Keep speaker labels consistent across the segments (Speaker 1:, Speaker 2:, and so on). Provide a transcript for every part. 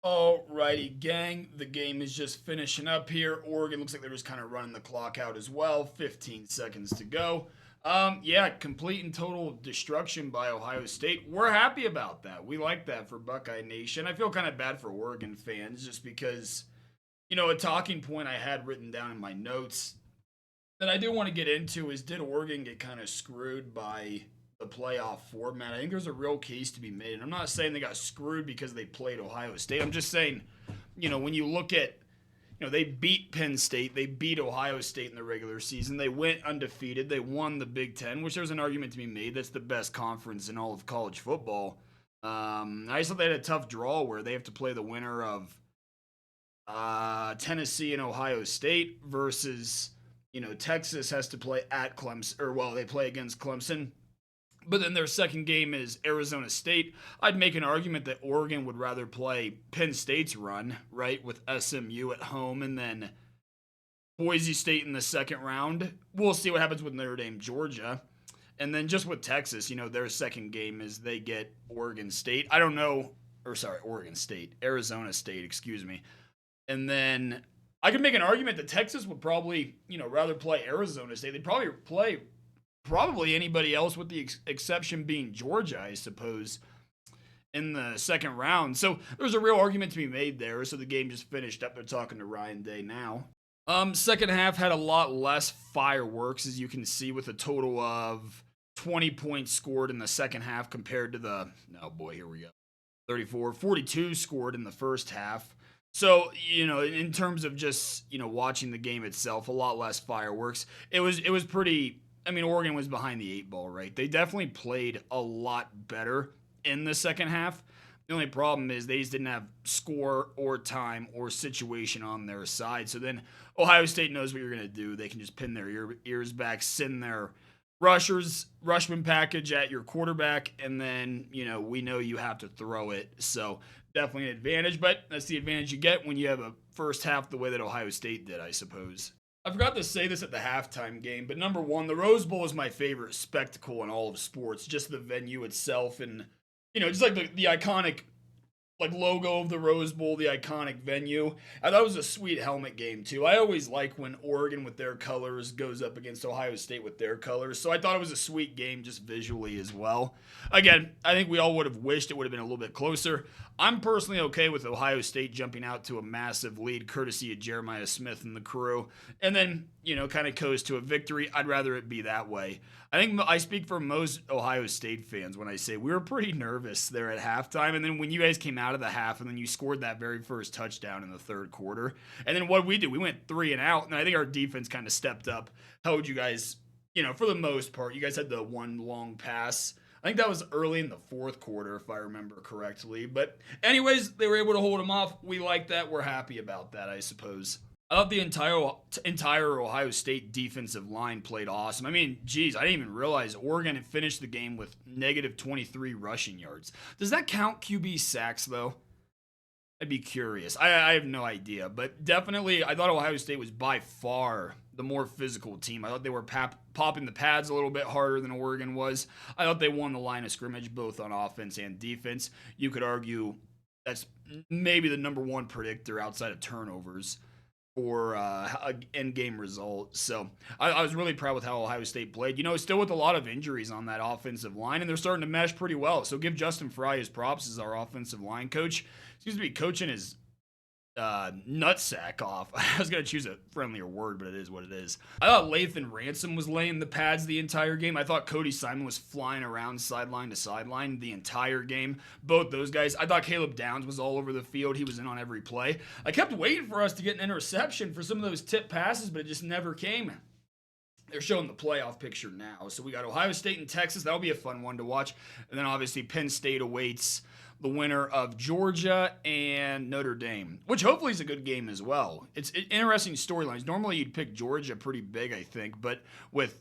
Speaker 1: Alrighty, gang. The game is just finishing up here. Oregon looks like they're just kind of running the clock out as well. 15 seconds to go. Yeah, complete and total destruction by Ohio State. We're happy about that. We like that for Buckeye Nation. I feel kind of bad for Oregon fans just because, a talking point I had written down in my notes that I do want to get into is, did Oregon get kind of screwed by the playoff format? I think there's a real case to be made. And I'm not saying they got screwed because they played Ohio State. I'm just saying, when you look at, they beat Penn State, they beat Ohio State in the regular season, they went undefeated, they won the Big Ten, which there's an argument to be made that's the best conference in all of college football. I just thought they had a tough draw where they have to play the winner of Tennessee and Ohio State versus, Texas has to play at Clemson, they play against Clemson. But then their second game is Arizona State. I'd make an argument that Oregon would rather play Penn State's run, right, with SMU at home, and then Boise State in the second round. We'll see what happens with Notre Dame, Georgia. And then just with Texas, their second game is they get Oregon State. Oregon State. Arizona State, excuse me. And then I could make an argument that Texas would probably, rather play Arizona State. They'd probably play anybody else with the exception being Georgia, I suppose, in the second round. So there's a real argument to be made there. So the game just finished up. They're talking to Ryan Day now. Second half had a lot less fireworks, as you can see, with a total of 20 points scored in the second half compared to 42 scored in the first half. So, in terms of just, watching the game itself, a lot less fireworks. It was pretty, Oregon was behind the eight ball, right? They definitely played a lot better in the second half. The only problem is they just didn't have score or time or situation on their side. So then Ohio State knows what you're going to do. They can just pin their ears back, send their rushman package at your quarterback, and then, we know you have to throw it. So definitely an advantage, but that's the advantage you get when you have a first half the way that Ohio State did, I suppose. I forgot to say this at the halftime game, but number one, the Rose Bowl is my favorite spectacle in all of sports. Just the venue itself and, just like the iconic logo of the Rose Bowl, the iconic venue. I thought it was a sweet helmet game too. I always like when Oregon with their colors goes up against Ohio State with their colors. So I thought it was a sweet game just visually as well. Again, I think we all would have wished it would have been a little bit closer. I'm personally okay with Ohio State jumping out to a massive lead courtesy of Jeremiah Smith and the crew. And then, kind of coast to a victory. I'd rather it be that way. I think I speak for most Ohio State fans when I say we were pretty nervous there at halftime. And then when you guys came out of the half and then you scored that very first touchdown in the third quarter. And then what we did, we went 3 and out. And I think our defense kind of stepped up, held you guys, for the most part. You guys had the one long pass. I think that was early in the fourth quarter, if I remember correctly. But anyways, they were able to hold them off. We like that. We're happy about that, I suppose. I thought the entire Ohio State defensive line played awesome. I didn't even realize Oregon had finished the game with negative 23 rushing yards. Does that count QB sacks, though? I'd be curious. I have no idea. But definitely, I thought Ohio State was by far the more physical team. I thought they were popping the pads a little bit harder than Oregon was. I thought they won the line of scrimmage both on offense and defense. You could argue that's maybe the number one predictor outside of turnovers for end-game result. So I was really proud with how Ohio State played. Still with a lot of injuries on that offensive line, and they're starting to mesh pretty well. So give Justin Fry his props as our offensive line coach. Seems to be coaching his nutsack off. I was going to choose a friendlier word, but it is what it is. I thought Lathan Ransom was laying the pads the entire game. I thought Cody Simon was flying around sideline to sideline the entire game. Both those guys. I thought Caleb Downs was all over the field. He was in on every play. I kept waiting for us to get an interception for some of those tip passes, but it just never came. They're showing the playoff picture now. So we got Ohio State and Texas. That'll be a fun one to watch. And then obviously Penn State awaits the winner of Georgia and Notre Dame, which hopefully is a good game as well. It's interesting storylines. Normally you'd pick Georgia pretty big, I think, but with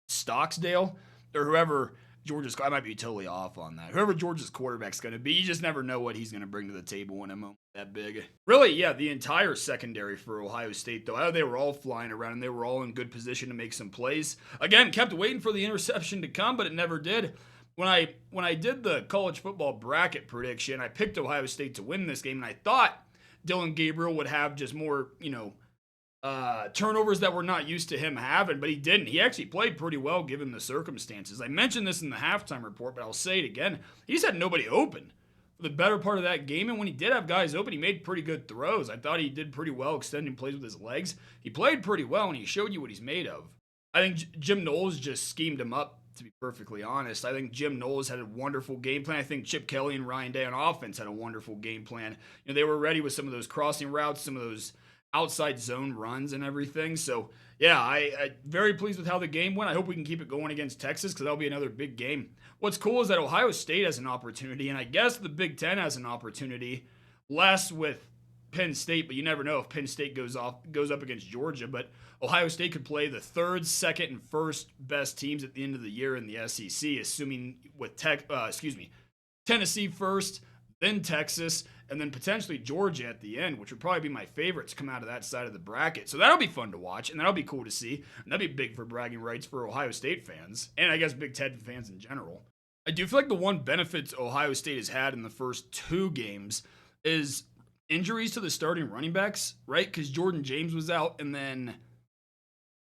Speaker 1: Stocksdale or whoever Georgia's, I might be totally off on that. Whoever Georgia's quarterback's going to be, you just never know what he's going to bring to the table in a moment that big. Really, yeah, the entire secondary for Ohio State, though, they were all flying around and they were all in good position to make some plays. Again, kept waiting for the interception to come, but it never did. when I did the college football bracket prediction, I picked Ohio State to win this game, and I thought Dylan Gabriel would have just more, turnovers that we're not used to him having, but he didn't. He actually played pretty well given the circumstances. I mentioned this in the halftime report, but I'll say it again. He just had nobody open for the better part of that game, and when he did have guys open, he made pretty good throws. I thought he did pretty well extending plays with his legs. He played pretty well, and he showed you what he's made of. I think Jim Knowles just schemed him up, to be perfectly honest. I think Jim Knowles had a wonderful game plan. I think Chip Kelly and Ryan Day on offense had a wonderful game plan. They were ready with some of those crossing routes, some of those outside zone runs and everything. So, yeah, I very pleased with how the game went. I hope we can keep it going against Texas because that'll be another big game. What's cool is that Ohio State has an opportunity, and I guess the Big Ten has an opportunity, less with Penn State, but you never know if Penn State goes up against Georgia. But Ohio State could play the third, second, and first best teams at the end of the year in the SEC, assuming with Tennessee first, then Texas, and then potentially Georgia at the end, which would probably be my favorite to come out of that side of the bracket. So that'll be fun to watch, and that'll be cool to see. And that'll be big for bragging rights for Ohio State fans, and I guess Big Ten fans in general. I do feel like the one benefit Ohio State has had in the first two games is injuries to the starting running backs, right? Because Jordan James was out, and then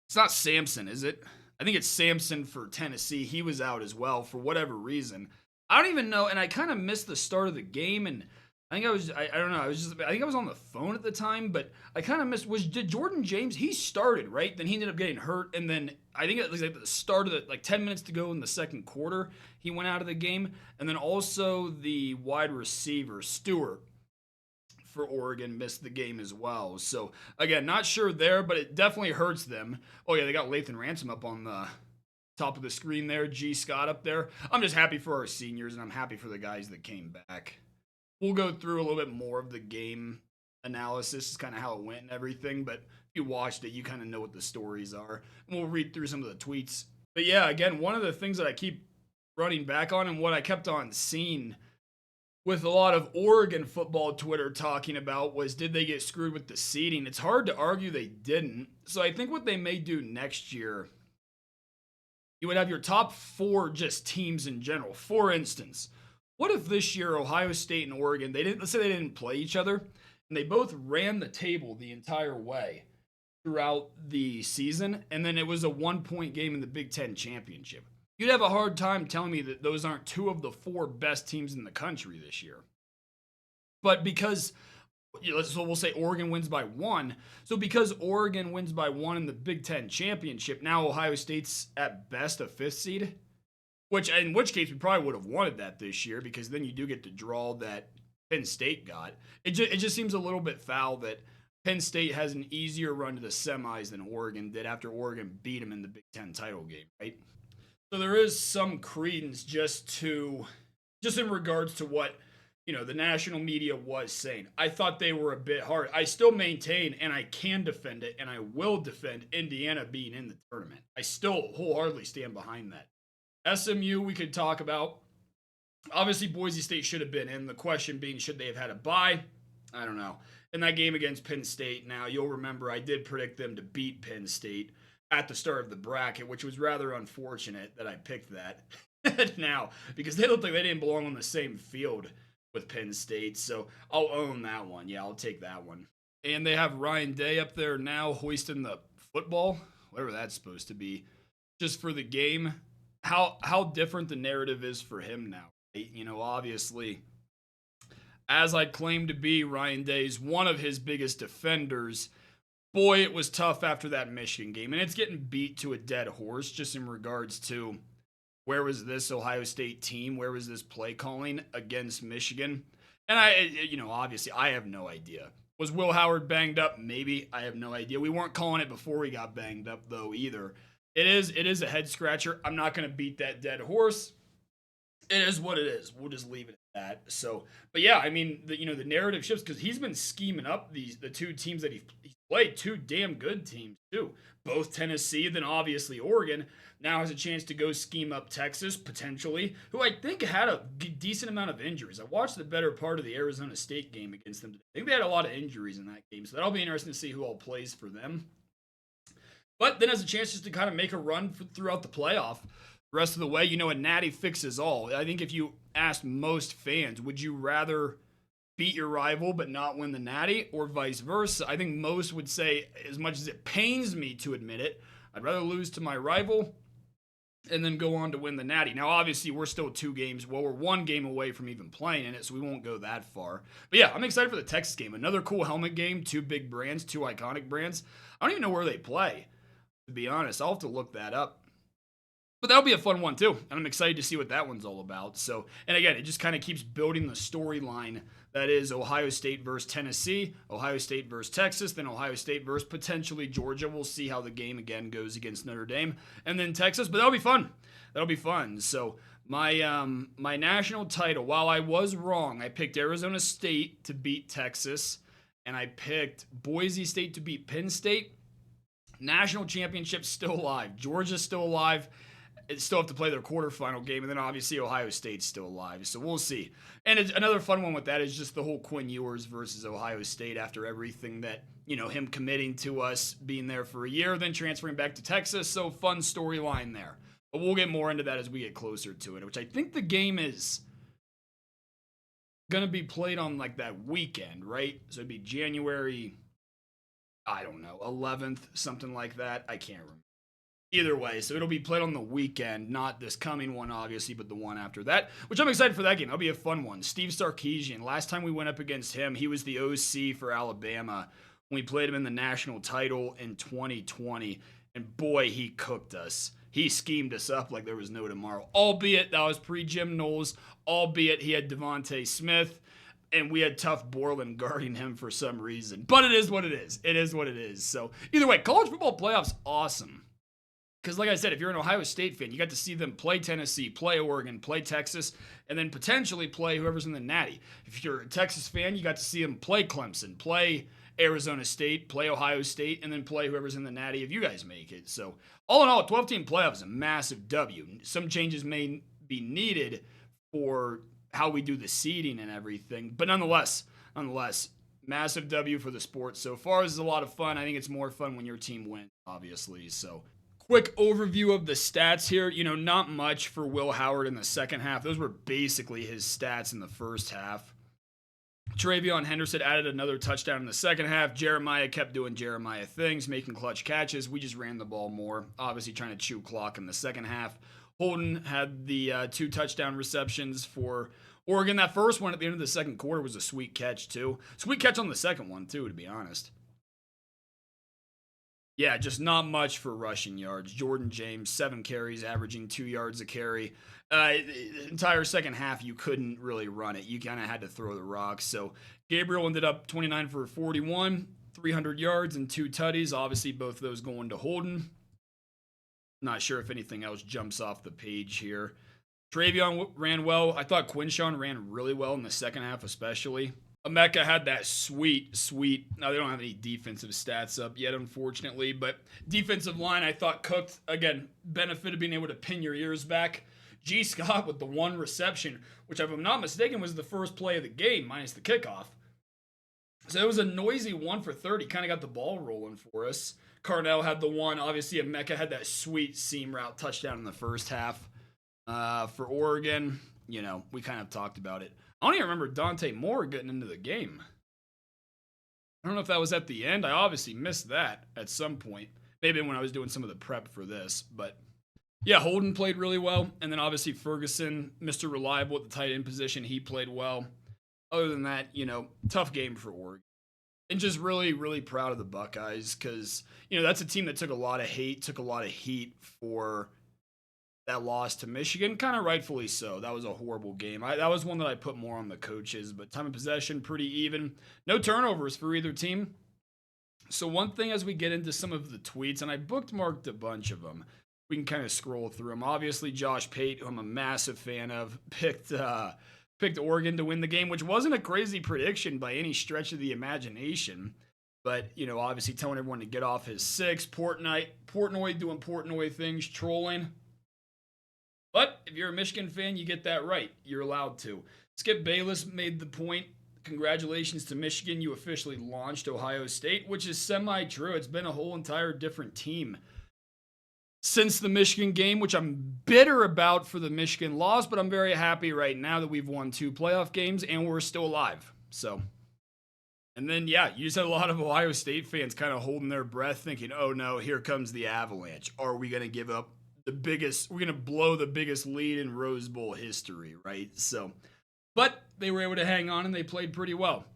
Speaker 1: it's not Samson, is it? I think it's Samson for Tennessee. He was out as well for whatever reason. I don't even know, and I kind of missed the start of the game, and I think I don't know. I think I was on the phone at the time, but I kind of missed. Did Jordan James? He started, right? Then he ended up getting hurt, and then I think it was like the start of the 10 minutes to go in the second quarter, he went out of the game, and then also the wide receiver Stewart for Oregon missed the game as well. So again, not sure there, but it definitely hurts them. Oh yeah, they got Lathan Ransom up on the top of the screen there. G. Scott up there. I'm just happy for our seniors, and I'm happy for the guys that came back. We'll go through a little bit more of the game analysis, is kind of how it went and everything, but if you watched it, you kind of know what the stories are. And we'll read through some of the tweets. But yeah, again, one of the things that I keep running back on and what I kept on seeing with a lot of Oregon football Twitter talking about was, did they get screwed with the seeding? It's hard to argue they didn't. So I think what they may do next year, you would have your top four just teams in general. For instance, what if this year Ohio State and Oregon, let's say they didn't play each other, and they both ran the table the entire way throughout the season, and then it was a 1-point game in the Big Ten championship. You'd have a hard time telling me that those aren't two of the four best teams in the country this year. But because, so we'll say Oregon wins by 1. So because Oregon wins by 1 in the Big Ten championship, now Ohio State's at best a 5th seed. In which case we probably would have wanted that this year, because then you do get the draw that Penn State got. It just seems a little bit foul that Penn State has an easier run to the semis than Oregon did after Oregon beat them in the Big Ten title game, right? So there is some credence just in regards to what, the national media was saying. I thought they were a bit hard. I still maintain, and I can defend it, and I will defend Indiana being in the tournament. I still wholeheartedly stand behind that. SMU we could talk about. Obviously, Boise State should have been in. The question being, should they have had a bye? I don't know. In that game against Penn State, now you'll remember I did predict them to beat Penn State at the start of the bracket, which was rather unfortunate that I picked that now, because they looked like they didn't belong on the same field with Penn State. So I'll own that one. Yeah, I'll take that one. And they have Ryan Day up there now hoisting the football, whatever that's supposed to be, just for the game. How different the narrative is for him now. Obviously, as I claim to be Ryan Day's one of his biggest defenders, boy, it was tough after that Michigan game. And it's getting beat to a dead horse just in regards to where was this Ohio State team? Where was this play calling against Michigan? And obviously I have no idea. Was Will Howard banged up? Maybe. I have no idea. We weren't calling it before he got banged up, though, either. It is a head scratcher. I'm not going to beat that dead horse. It is what it is. We'll just leave it at that. So, but yeah, I mean, the narrative shifts because he's been scheming up the two teams that he's played, two damn good teams too. Both Tennessee, then obviously Oregon. Now has a chance to go scheme up Texas potentially, who I think had a decent amount of injuries. I watched the better part of the Arizona State game against them today. I think they had a lot of injuries in that game, so that'll be interesting to see who all plays for them. But then has a chance just to kind of make a run throughout the playoff rest of the way, a natty fixes all. I think if you asked most fans, would you rather beat your rival but not win the natty, or vice versa? I think most would say, as much as it pains me to admit it, I'd rather lose to my rival and then go on to win the natty. Now, obviously, we're still 2 games. Well, we're 1 game away from even playing in it, so we won't go that far. But yeah, I'm excited for the Texas game. Another cool helmet game, 2 big brands, 2 iconic brands. I don't even know where they play, to be honest. I'll have to look that up. But that'll be a fun one, too. And I'm excited to see what that one's all about. So, and again, it just kind of keeps building the storyline that is Ohio State versus Tennessee, Ohio State versus Texas, then Ohio State versus potentially Georgia. We'll see how the game again goes against Notre Dame, and then Texas. But that'll be fun. That'll be fun. So my national title, while I was wrong, I picked Arizona State to beat Texas, and I picked Boise State to beat Penn State. National championship still alive. Georgia's still alive. They still have to play their quarterfinal game, and then obviously Ohio State's still alive, so we'll see. And another fun one with that is just the whole Quinn Ewers versus Ohio State after everything that, him committing to us, being there for a year, then transferring back to Texas, so fun storyline there. But we'll get more into that as we get closer to it, which I think the game is going to be played on like that weekend, right? So it'd be January, I don't know, 11th, something like that. I can't remember. Either way, so it'll be played on the weekend, not this coming one, obviously, but the one after that, which I'm excited for that game. That'll be a fun one. Steve Sarkisian, last time we went up against him, he was the OC for Alabama when we played him in the national title in 2020, and boy, he cooked us. He schemed us up like there was no tomorrow, albeit that was pre-Jim Knowles, albeit he had Devontae Smith, and we had Tough Borland guarding him for some reason. But it is what it is. It is what it is. So either way, college football playoffs, awesome. Because like I said, if you're an Ohio State fan, you got to see them play Tennessee, play Oregon, play Texas, and then potentially play whoever's in the natty. If you're a Texas fan, you got to see them play Clemson, play Arizona State, play Ohio State, and then play whoever's in the natty if you guys make it. So all in all, a 12-team playoff is a massive W. Some changes may be needed for how we do the seeding and everything, but nonetheless, massive W for the sport so far. This is a lot of fun. I think it's more fun when your team wins, obviously. So quick overview of the stats here. Not much for Will Howard in the second half. Those were basically his stats in the first half. Travion Henderson added another touchdown in the second half. Jeremiah kept doing Jeremiah things, making clutch catches. We just ran the ball more, obviously trying to chew clock in the second half. Holden had the 2 touchdown receptions for Oregon. That first one at the end of the second quarter was a sweet catch, too. Sweet catch on the second one, too, to be honest. Yeah, just not much for rushing yards. Jordan James, 7 carries, averaging 2 yards a carry. The entire second half, you couldn't really run it. You kind of had to throw the rocks. So Gabriel ended up 29 for 41, 300 yards and 2 tutties. Obviously, both of those going to Holden. Not sure if anything else jumps off the page here. Travion ran well. I thought Quinshawn ran really well in the second half, especially. Emeka had that sweet, now they don't have any defensive stats up yet, unfortunately, but defensive line I thought cooked. Again, benefit of being able to pin your ears back. G. Scott with the 1 reception, which if I'm not mistaken was the first play of the game, minus the kickoff. So it was a noisy 1 for 30, kind of got the ball rolling for us. Carnell had the 1. Obviously, Emeka had that sweet seam route touchdown in the first half. For Oregon, we kind of talked about it. I don't even remember Dante Moore getting into the game. I don't know if that was at the end. I obviously missed that at some point. Maybe when I was doing some of the prep for this. But yeah, Holden played really well. And then obviously Ferguson, Mr. Reliable at the tight end position, he played well. Other than that, tough game for Oregon. And just really, really proud of the Buckeyes because, that's a team that took a lot of hate, took a lot of heat for that loss to Michigan, kind of rightfully so. That was a horrible game. That was one that I put more on the coaches, but time of possession, pretty even. No turnovers for either team. So one thing as we get into some of the tweets, and I bookmarked a bunch of them, we can kind of scroll through them. Obviously, Josh Pate, who I'm a massive fan of, picked Oregon to win the game, which wasn't a crazy prediction by any stretch of the imagination. But, obviously telling everyone to get off his 6. Portnoy doing Portnoy things, trolling. But if you're a Michigan fan, you get that right. You're allowed to. Skip Bayless made the point. Congratulations to Michigan. You officially launched Ohio State, which is semi-true. It's been a whole entire different team since the Michigan game, which I'm bitter about for the Michigan loss, but I'm very happy right now that we've won 2 playoff games and we're still alive. So, and then, yeah, you just had a lot of Ohio State fans kind of holding their breath thinking, oh no, here comes the avalanche. Are we going to give up the biggest, we're going to blow the biggest lead in Rose Bowl history, right? So, but they were able to hang on and they played pretty well.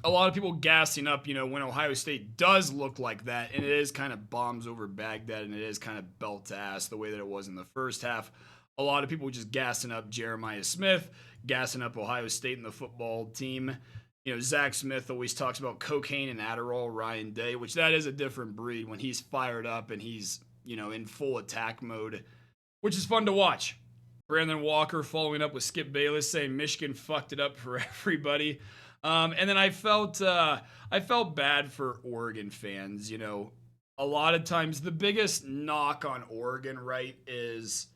Speaker 1: A lot of people gassing up, when Ohio State does look like that, and it is kind of bombs over Baghdad, and it is kind of belt to ass the way that it was in the first half. A lot of people just gassing up Jeremiah Smith, gassing up Ohio State and the football team. Zach Smith always talks about cocaine and Adderall, Ryan Day, which that is a different breed when he's fired up and he's, in full attack mode, which is fun to watch. Brandon Walker following up with Skip Bayless saying Michigan fucked it up for everybody. And then I felt bad for Oregon fans. A lot of times the biggest knock on Oregon, right, is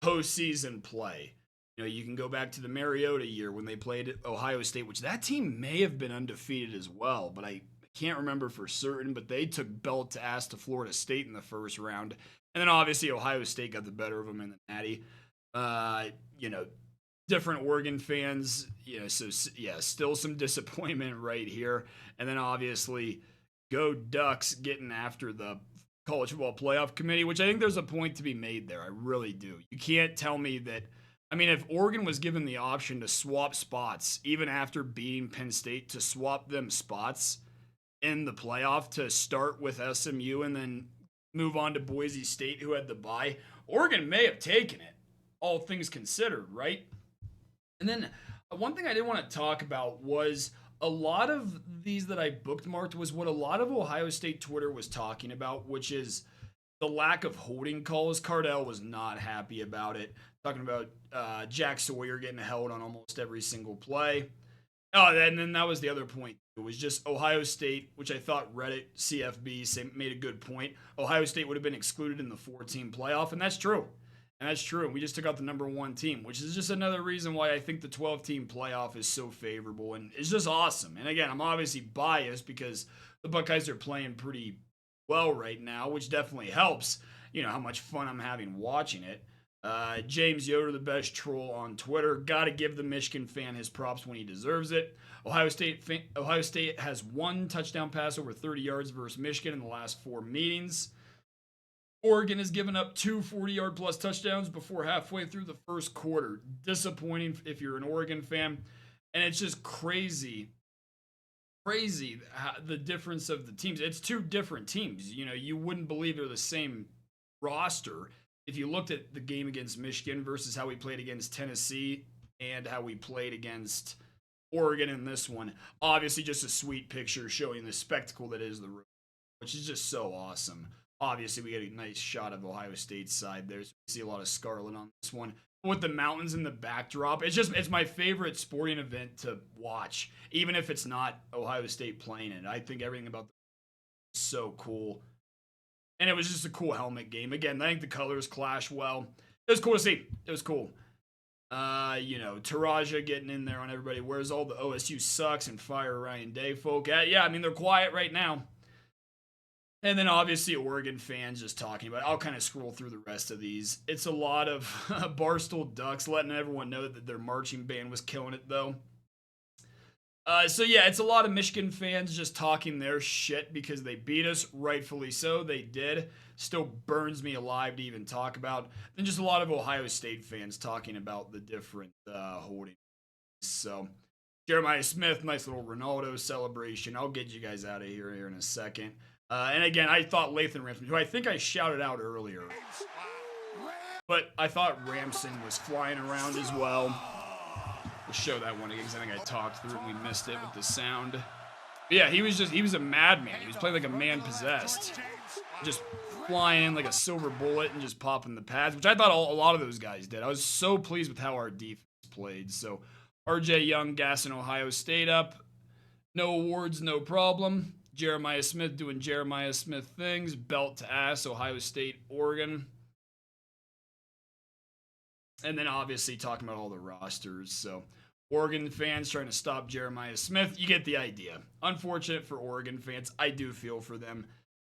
Speaker 1: postseason play. You can go back to the Mariota year when they played Ohio State, which that team may have been undefeated as well, but I can't remember for certain. But they took belt to ass to Florida State in the first round, and then obviously Ohio State got the better of them in the Natty. Different Oregon fans, so yeah, still some disappointment right here. And then obviously go Ducks getting after the College Football Playoff Committee, which I think there's a point to be made there. I really do. You can't tell me that. I mean, if Oregon was given the option to swap spots, even after beating Penn State, to swap them spots in the playoff to start with SMU and then move on to Boise State, who had the bye, Oregon may have taken it, all things considered, right? And then one thing I did want to talk about was a lot of these that I bookmarked was what a lot of Ohio State Twitter was talking about, which is the lack of holding calls. Cardell was not happy about it, talking about Jack Sawyer getting held on almost every single play. Oh, and then that was the other point. It was just Ohio State, which I thought Reddit CFB made a good point. Ohio State would have been excluded in the 4-team playoff, and that's true. And that's true. We just took out the number 1 team, which is just another reason why I think the 12-team playoff is so favorable. And it's just awesome. And again, I'm obviously biased because the Buckeyes are playing pretty well right now, which definitely helps, how much fun I'm having watching it. James Yoder, the best troll on Twitter. Got to give the Michigan fan his props when he deserves it. Ohio State has 1 touchdown pass over 30 yards versus Michigan in the last 4 meetings. Oregon has given up 2 40-yard plus touchdowns before halfway through the first quarter. Disappointing if you're an Oregon fan. And it's just crazy the difference of the teams. It's 2 different teams. You wouldn't believe they're the same roster if you looked at the game against Michigan versus how we played against Tennessee and how we played against Oregon in this one. Obviously, just a sweet picture showing the spectacle that is the road, which is just so awesome. Obviously, we get a nice shot of Ohio State's side there. So we see a lot of scarlet on this one. With the mountains in the backdrop, it's my favorite sporting event to watch, even if it's not Ohio State playing it. I think everything about it is so cool. And it was just a cool helmet game. Again, I think the colors clash well. It was cool to see. It was cool. Taraja getting in there on everybody. Where's all the OSU sucks and fire Ryan Day folk at? Yeah, I mean, they're quiet right now. And then obviously Oregon fans just talking about it. I'll kind of scroll through the rest of these. It's a lot of Barstool Ducks letting everyone know that their marching band was killing it, though. So yeah, it's a lot of Michigan fans just talking their shit because they beat us, rightfully so. They did. Still burns me alive to even talk about. Then just a lot of Ohio State fans talking about the different holdings. So Jeremiah Smith, nice little Ronaldo celebration. I'll get you guys out of here in a second. And again, I thought Lathan Ramson, who I think I shouted out earlier, but I thought Ramson was flying around as well. We'll show that one again because I think I talked through it and we missed it with the sound. But yeah, he was a madman. He was playing like a man possessed. Just flying in like a silver bullet and just popping the pads, which I thought a lot of those guys did. I was so pleased with how our defense played. So RJ Young gassing Ohio State up. No awards, no problem. Jeremiah Smith doing Jeremiah Smith things. Belt to ass, Ohio State, Oregon. And then obviously talking about all the rosters. So Oregon fans trying to stop Jeremiah Smith. You get the idea. Unfortunate for Oregon fans. I do feel for them.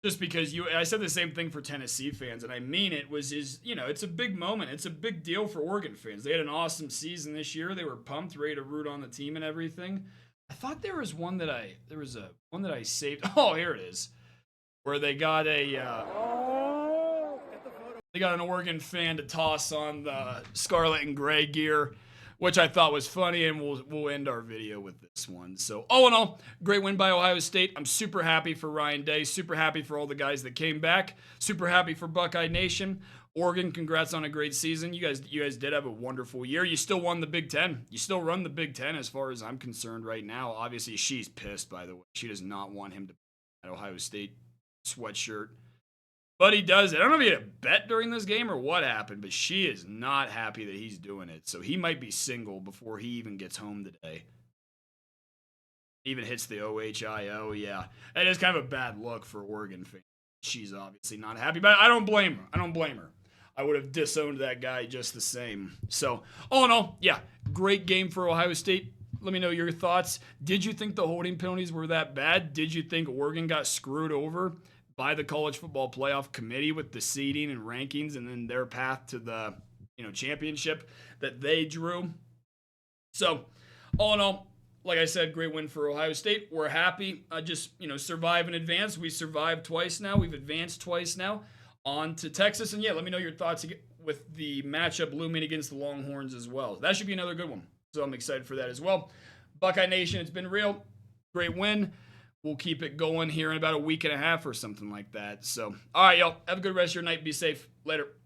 Speaker 1: Just because I said the same thing for Tennessee fans, and I mean it, it's a big moment. It's a big deal for Oregon fans. They had an awesome season this year. They were pumped, ready to root on the team and everything. I thought there was one that I saved. Oh, here it is, where they got an Oregon fan to toss on the scarlet and gray gear, which I thought was funny, and we'll end our video with this one. So, all in all, great win by Ohio State. I'm super happy for Ryan Day, super happy for all the guys that came back, super happy for Buckeye Nation. Oregon, congrats on a great season. You guys did have a wonderful year. You still won the Big Ten. You still run the Big Ten as far as I'm concerned right now. Obviously, she's pissed, by the way. She does not want him to at Ohio State sweatshirt. But he does it. I don't know if he had a bet during this game or what happened, but she is not happy that he's doing it. So he might be single before he even gets home today. Even hits the OHIO. Yeah. That is kind of a bad look for Oregon fans. She's obviously not happy, but I don't blame her. I would have disowned that guy just the same. So, all in all, yeah, great game for Ohio State. Let me know your thoughts. Did you think the holding penalties were that bad? Did you think Oregon got screwed over by the College Football Playoff Committee with the seeding and rankings and then their path to the championship that they drew? So, all in all, like I said, great win for Ohio State. We're happy. Survive and advance. We survived twice now. We've advanced twice now. On to Texas. And yeah, let me know your thoughts with the matchup looming against the Longhorns as well. That should be another good one. So I'm excited for that as well. Buckeye Nation, it's been real. Great win. We'll keep it going here in about a week and a half or something like that. So, all right, y'all. Have a good rest of your night. Be safe. Later.